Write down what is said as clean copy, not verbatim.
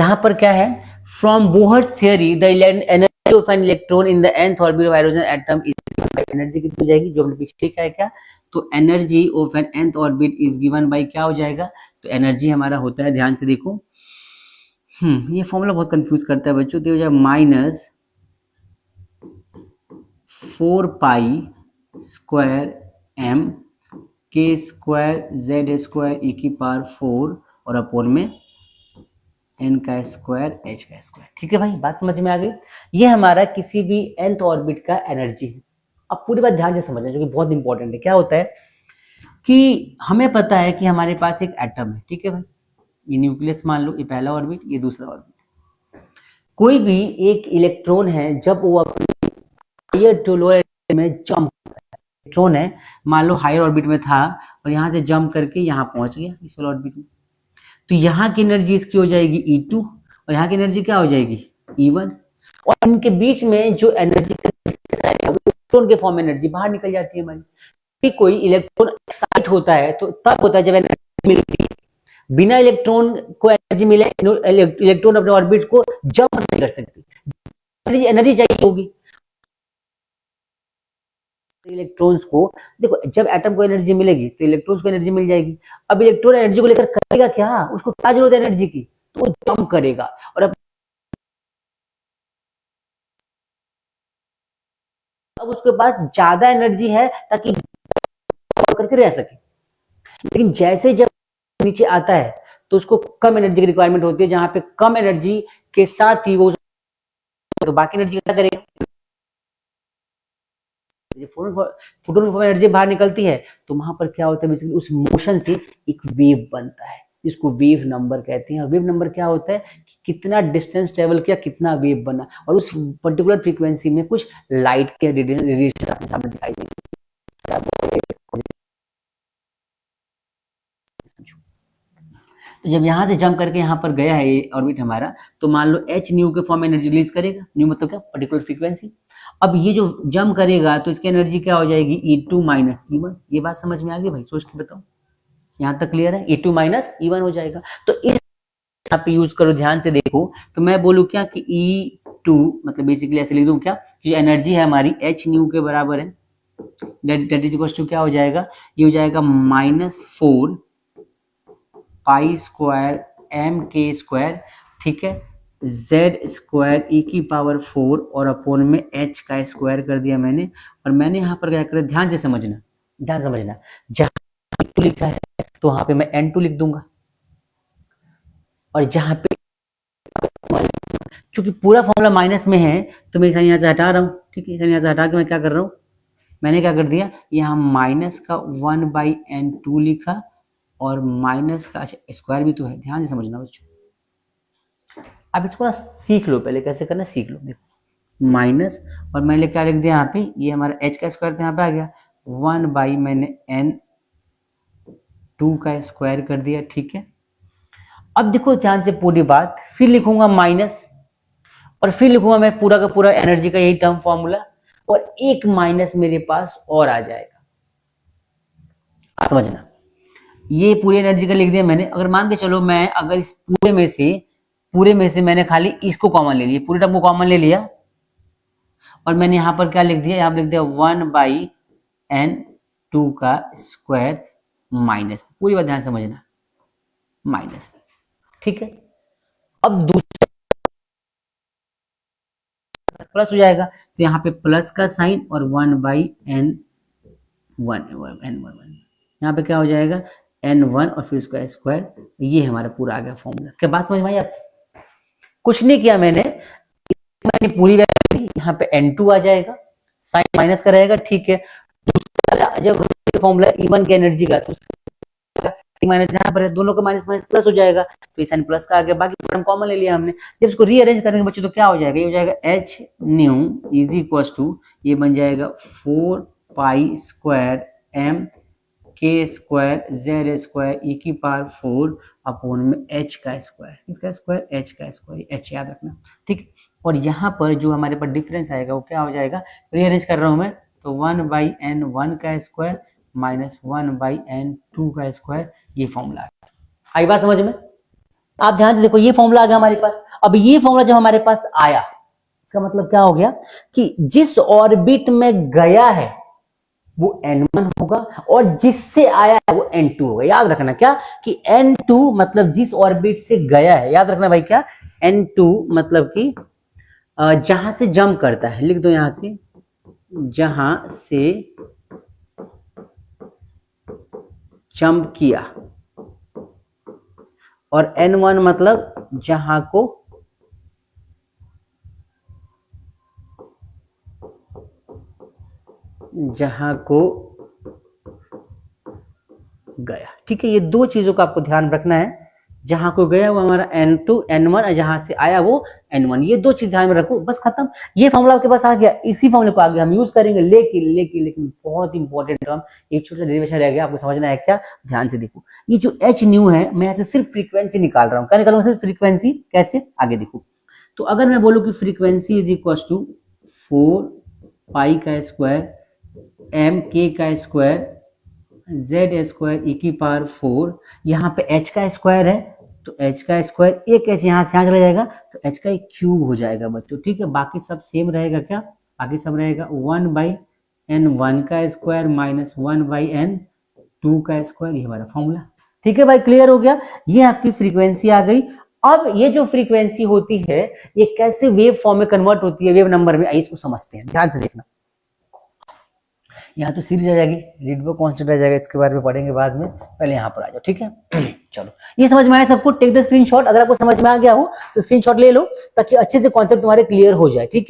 यहाँ पर क्या है, from Bohr's theory the energy of an electron in the nth orbit of hydrogen atom is, energy कितनी हो जाएगी, जो हमने पीछे लिखा है क्या, तो energy of n nth orbit is given by क्या हो जाएगा, तो एनर्जी हमारा होता है, ध्यान से देखो, ये फॉर्मूला बहुत कंफ्यूज करता है बच्चों, तो हो जाएगा माइनस 4 पाई स्क्वायर m के स्क्वायर z स्क्वायर e की पावर 4 और अपोन में n का स्क्वायर h का स्क्वायर। ठीक है भाई, बात समझ में आ गई। ये हमारा किसी भी nth ऑर्बिट का एनर्जी है। अब पूरी बात ध्यान से समझना, जो कि बहुत इंपॉर्टेंट है। क्या होता है कि हमें पता है कि हमारे पास एक एटम है, ठीक है भाई, ये न्यूक्लियस मान लो, ये पहला ऑर्बिट, ये दूसरा ऑर्बिट। कोई भी एक इलेक्ट्रॉन है, जब वो अपने हायर टू लोअर में जंप, इलेक्ट्रॉन है मान लो हायर ऑर्बिट में था और यहाँ से जंप करके यहाँ पहुंच गया इस वाले ऑर्बिट में, तो यहाँ की एनर्जी इसकी हो जाएगी E2 और यहाँ की एनर्जी क्या हो जाएगी E1, और इनके बीच में जो एनर्जी इलेक्ट्रॉन के फॉर्म में एनर्जी बाहर निकल जाती है हमारी। कोई इलेक्ट्रॉन एक्साइट होता है तो तब होता है जब एनर्जी मिलती है, बिना इलेक्ट्रॉन को एनर्जी मिले इलेक्ट्रॉन अपने ऑर्बिट को जंप नहीं कर सकती, एनर्जी चाहिए होगी इलेक्ट्रॉन्स को। देखो जब एटम को एनर्जी मिलेगी तो इलेक्ट्रॉन्स को एनर्जी मिल जाएगी। अब इलेक्ट्रॉन एनर्जी को लेकर करेगा क्या, उसको क्या जरूरत है एनर्जी की, तो वो जंप करेगा और अब उसके पास ज्यादा एनर्जी है ताकि करके रह सके। लेकिन जैसे जब नीचे आता है तो उसको कम एनर्जी की रिक्वायरमेंट होती है, जहां पे कम एनर्जी के साथ ही वो तो बाकी एनर्जी क्या करेगा, फोटोन की एनर्जी बाहर निकलती है तो वहां पर क्या होता है, बेसिकली उस मोशन से एक वेव बनता है जिसको वेव नंबर कहते हैं। और वेव नंबर क्या होता है कि कितना डिस्टेंस ट्रेवल किया, कितना वेव बना, और उस पर्टिकुलर फ्रीक्वेंसी में कुछ लाइट के रेडिएशन आपके सामने दिखाई देगी। तो जब यहां से जंप करके यहां पर गया है ये ऑर्बिट हमारा, तो मान लो h न्यू के फॉर्म में एनर्जी रिलीज करेगा, न्यू मतलब क्या, पर्टिकुलर फ्रीक्वेंसी। अब ये जो जंप करेगा तो इसकी एनर्जी क्या हो जाएगी E2 माइनस E1। ये बात समझ में आ गई भाई, सोच के बताओ, यहां तक क्लियर है, E2 माइनस E1 हो जाएगा। तो इस यहाँ पे यूज करो, ध्यान से देखो, तो मैं बोलूं क्या कि E2 मतलब बेसिकली ऐसे लिख दूं क्या कि एनर्जी है हमारी h न्यू के बराबर है, दैट इज इक्वल टू क्या हो जाएगा, ये हो जाएगा -4 पाई स्क्वायर m के स्क्वायर, ठीक है, z स्क्वायर e की पावर 4 और अपोन में h का स्क्वायर कर दिया मैंने। और मैंने यहाँ पर क्या कर, ध्यान से समझना, ध्यान समझना, जहां n2 लिखा है तो वहां पे मैं n2 लिख दूंगा, और जहां पे चूंकि पूरा फॉर्मूला माइनस में है तो मैं इसे यहाँ से हटा रहा हूँ, ठीक है, इसे यहाँ से हटा के मैं क्या कर रहा हूँ, मैंने क्या कर दिया, यहाँ माइनस का 1/n2 लिखा और माइनस का, अच्छा स्क्वायर भी तो है, ध्यान से समझना बच्चों। अब इसको ना सीख लो, पहले कैसे करना सीख लो। देखो माइनस और मैंने क्या लिख दिया यहाँ पे, ये हमारा h का स्क्वायर तो यहाँ पे आ गया, 1/ मैंने n2 का स्क्वायर कर दिया, ठीक है। अब देखो ध्यान से पूरी बात, फिर लिखूंगा माइनस और फिर लिखूंगा मैं पूरा का पूरा एनर्जी का यही टर्म फॉर्मूला, और एक माइनस मेरे पास और आ जाएगा, समझना। ये पूरी एनर्जी का लिख दिया मैंने। अगर मान के चलो मैं अगर इस पूरे में से मैंने खाली इसको कॉमन ले लिया, पूरे टर्म को कॉमन ले लिया, और मैंने यहां पर क्या लिख दिया, यहां पर लिख दिया 1/n2 का स्क्वायर माइनस, पूरी बात ध्यान समझना, माइनस, ठीक है। अब दूसरा प्लस हो जाएगा तो यहाँ पे प्लस का साइन और 1/n1 यहाँ पे क्या हो जाएगा n1 और फिर उसका स्क्वायर, ये हमारा पूरा आ गया फॉर्मूला। क्या बात समझ में आई आपको? कुछ नहीं किया मैंने पूरी वैल्यू, यहाँ पे n2 आ जाएगा, साइन माइनस का रहेगा, ठीक है। दूसरा जब फॉर्मूला E1 की एनर्जी का तो माइनस यहाँ पर है, दोनों का माइनस माइनस प्लस हो जाएगा, तो साइन प्लस का आ गया, बाकी टर्म कॉमन ले लिया हमने। जब इसको रीअरेंज करेंगे बच्चों तो क्या हो जाएगा, ये हो जाएगा h nu is equal to, ये बन जाएगा 4 पाई स्क्वायर m के स्क्वायर z स्क्वायर e की पावर 4 अपोन में h का स्क्वायर, इसका स्क्वायर h का स्क्वायर, h याद रखना, ठीक। और यहाँ पर जो हमारे पास डिफरेंस आएगा वो क्या हो जाएगा, रीअरेंज कर रहा हूं मैं, तो 1/n1 का स्क्वायर माइनस 1/n2 का स्क्वायर, ये फॉर्मूला आई बात समझ में। आप ध्यान से देखो, ये फॉर्मूला आ गया हमारे पास। अब ये फॉर्मूला जब हमारे पास आया, इसका मतलब क्या हो गया कि जिस ऑर्बिट में गया है वो n1 होगा और जिससे आया है वो n2 होगा। याद रखना क्या कि n2 मतलब जिस ऑर्बिट से गया है, याद रखना भाई क्या, n2 मतलब कि जहां से जंप करता है, लिख दो यहां से, जहां से जंप किया, और n1 मतलब जहां को गया। ठीक है, ये दो चीजों का आपको ध्यान रखना है। जहां को गया वो हमारा n2 n1 और जहां से आया वो n1, ये दो चीज ध्यान में रखो, बस खत्म। ये फॉर्मूला आपके पास आ गया, इसी फॉर्मूले को आगे हम यूज करेंगे। लेकिन बहुत इंपॉर्टेंट टर्म, एक छोटा डेरिवेशन रह गया, आपको समझना है क्या, ध्यान से देखो। ये जो h न्यू है, मैं यहाँ से सिर्फ फ्रीक्वेंसी निकाल रहा हूँ। क्या निकालूंगा? सिर्फ फ्रीक्वेंसी। कैसे? आगे देखो। तो अगर मैं बोलूँ कि फ्रीक्वेंसी इज इक्वल टू 4 पाई का स्क्वायर m k का स्क्वायर जेड स्क्वायर ई की पावर 4, यहाँ पे h का स्क्वायर है तो h का स्क्वायर, एक h यहाँ से चला जाएगा तो h का एक क्यूब हो जाएगा बच्चों। ठीक है, बाकी सब सेम रहेगा। क्या बाकी सब रहेगा? 1/n1 का स्क्वायर माइनस 1/n2 का स्क्वायर, ये हमारा फॉर्मूला। ठीक है भाई, क्लियर हो गया? ये आपकी फ्रीक्वेंसी आ गई। अब ये जो फ्रीक्वेंसी होती है ये कैसे वेव फॉर्म में कन्वर्ट होती है, वेव नंबर में, इसको समझते हैं, ध्यान से देखना। यहाँ तो सीरीज आ जाएगी, रीडबो कांस्टेंट आ जाएगा, इसके बारे में पढ़ेंगे बाद में, पहले यहाँ पर आ जाओ। ठीक है चलो, ये समझ में आया सबको? Take the screenshot. अगर आपको समझ में आ गया हो तो स्क्रीनशॉट ले लो ताकि अच्छे से कॉन्सेप्ट तुम्हारे क्लियर हो जाए। ठीक है।